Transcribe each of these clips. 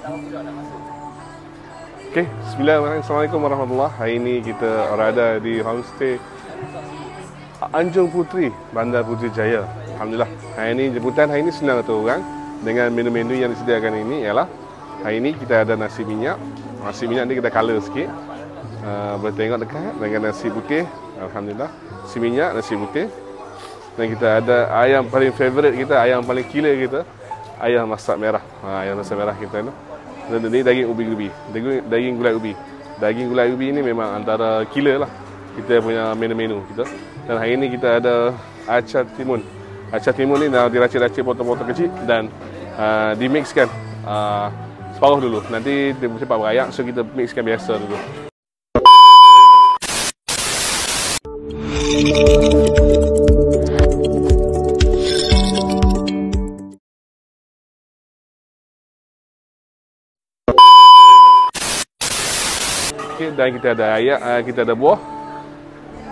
Okay, bismillahirrahmanirrahim. Assalamualaikum warahmatullahi. Hari ini kita berada di homestay Anjung Puteri, Bandar Putrajaya. Alhamdulillah. Hari ini jemputan hari ini senang tu orang. Dengan menu-menu yang disediakan ini ialah hari ini kita ada nasi minyak. Nasi minyak ni kita color sikit. Boleh tengok dekat dengan nasi putih. Alhamdulillah. Nasi minyak, nasi putih. Dan kita ada ayam paling favourite kita, ayam paling killer kita, ayam masak merah. Ayam masak merah kita tu. Dan ini daging ubi-ubi, daging gulai ubi. Daging gulai ubi ni memang antara killer lah kita punya menu-menu kita. Dan hari ini kita ada acar timun. Acar timun ni dah diracik-racik potong-potong kecil dan dimixkan separuh dulu. Nanti dia cepat berayak, so kita mixkan biasa dulu. Dan kita ada ayak, kita ada buah.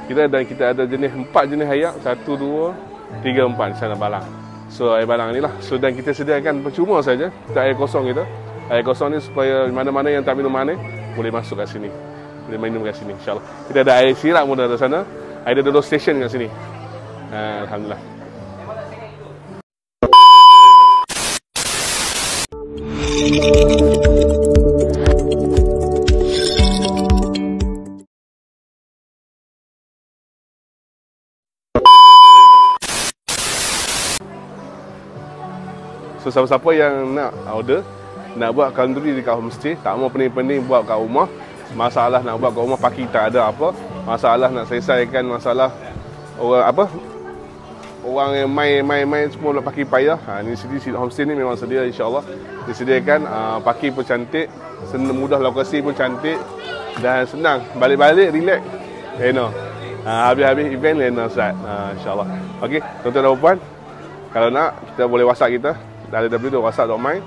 Kita ada jenis 4 jenis ayak, 1 2 3 4 di sana balang. So air balang ni lah. So dan kita sediakan percuma saja kita air kosong kita. Air kosong ni supaya mana-mana yang tak minum air boleh masuk kat sini. Boleh minum kat sini insya-Allah. Kita ada air sirap pun ada sana. Ada dodol station kat sini. Alhamdulillah. So siapa-siapa yang nak order, nak buat kanduri dekat homestay, tak mau pening-pening buat kat rumah, masalah nak buat kat rumah parking tak ada apa, masalah nak selesaikan masalah orang yang main semua nak parking payah. Ni homestay ni memang sedia insya-Allah. Disediakan parking pun cantik, mudah lokasi pun cantik dan senang. Balik-balik relax. Habis-habis event start. Insya-Allah. Okey, tuan-tuan dan puan, kalau nak kita boleh WhatsApp kita www.whatsapp.my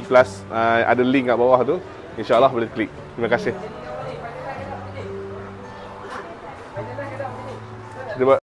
plus ada link kat bawah tu, insya-Allah boleh klik. Terima kasih. Terima